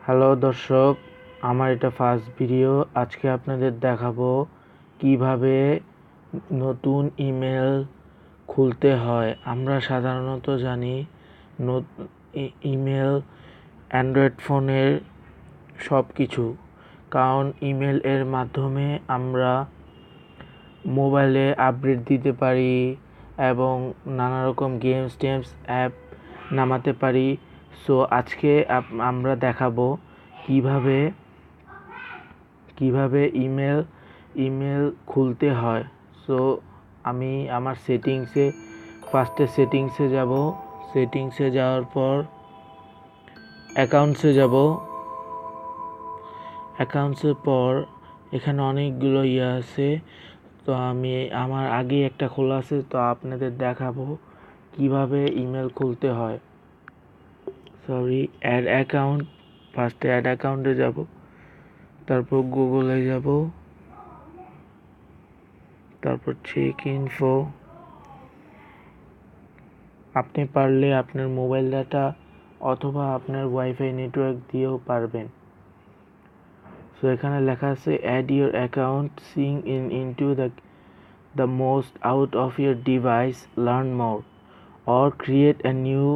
Hello দর্শক, আমার এটা ফার্স্ট ভিডিও। আজকে আপনাদের দেখাবো কিভাবে নতুন ইমেল খুলতে হয়। আমরা সাধারণত জানি ইমেল অ্যান্ড্রয়েড ফোনের সব কিছু, কারণ ইমেল এর মাধ্যমে আমরা মোবাইলে আপডেট দিতে পারি এবং নানা রকম টেমস অ্যাপ নামাতে পারি। সো আজকে আমরা দেখাবো কিভাবে ইমেল খুলতে হয়। সো আমি আমার ফার্স্টে সেটিংসে যাব। সেটিংসে যাওয়ার পর অ্যাকাউন্টসের পর এখানে অনেকগুলো আছে। তো আমি আমার আগে একটা খোলা আছে, তো আপনাদের দেখাবো কিভাবে ইমেল খুলতে হয়। অ্যাড অ্যাকাউন্ট, ফার্স্টে অ্যাড অ্যাকাউন্টে যাব, তারপর গুগলে যাব, তারপর চেক ইনফো। আপনি পারলে আপনার মোবাইল ডাটা অথবা আপনার ওয়াইফাই নেটওয়ার্ক দিয়েও পারবেন। সো এখানে লেখা আছে add your account, sign into the most out of your device, learn more or create a new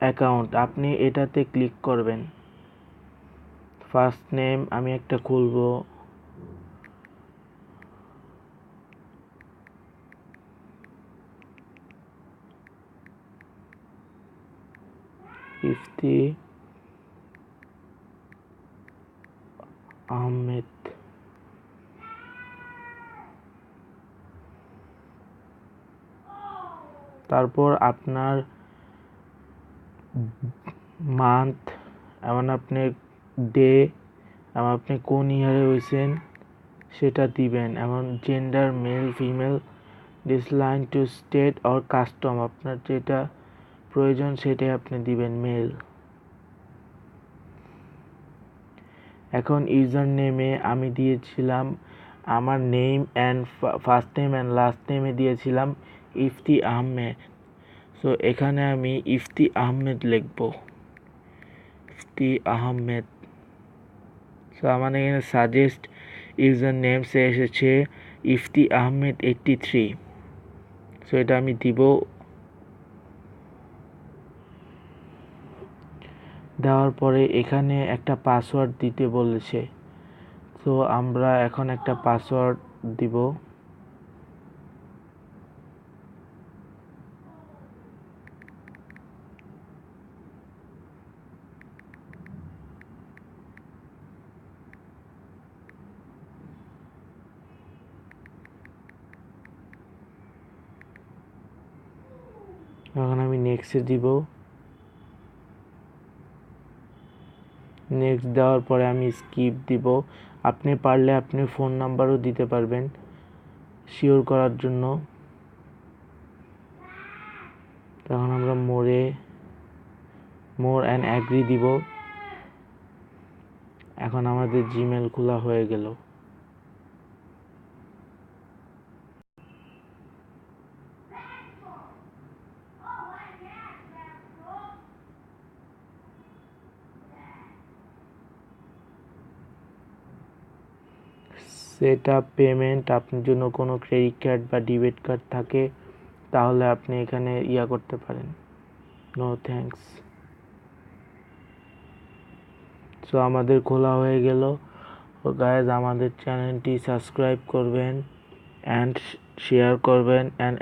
account। আপনি এটাতে ক্লিক করবেন। ফার্স্ট নেম আমি একটা খুলবো, ইফতি আহমেদ। তারপর আপনার মান্থ, এমন আপনি ডে, এবং আপনি কোন ইয়ারে হয়েছেন সেটা দিবেন। এমন gender male female, ডিসলাইন two state or custom, আপনার যেটা প্রয়োজন সেটাই আপনি দিবেন, মেল। এখন ইউজার নেমে আমি দিয়েছিলাম আমার name and first name and last নেমে দিয়েছিলাম ইফতি আহমেদ। সো এখানে আমি ইফতি আহমেদ লিখব, ইফতি আহমেদ। সো আমার এখানে সাজেস্ট ইউজার নেমসে এসেছে ইফতি আহমেদ 83। সো এটা আমি দিব। দেওয়ার পরে এখানে একটা পাসওয়ার্ড দিতে বলেছে। তো আমরা এখন একটা পাসওয়ার্ড দিব। এখন আমি নেক্সটে দিব। নেক্সট দেওয়ার পরে আমি স্কিপ দিব। আপনি পারলে আপনি ফোন নাম্বারও দিতে পারবেন শিওর করার জন্য। তখন আমরা মোর অ্যান্ড অ্যাগ্রি দিব। এখন আমাদের জিমেল খোলা হয়ে গেল। সেট আপ পেমেন্ট, আপনার জন্য কোনো ক্রেডিট কার্ড বা ডেবিট কার্ড থাকে তাহলে আপনি এখানে করতে পারেন। No thanks. সো আমাদের খোলা হয়ে গেল। ও গাইজ, আমাদের চ্যানেলটি সাবস্ক্রাইব করবেন অ্যান্ড শেয়ার করবেন অ্যান্ড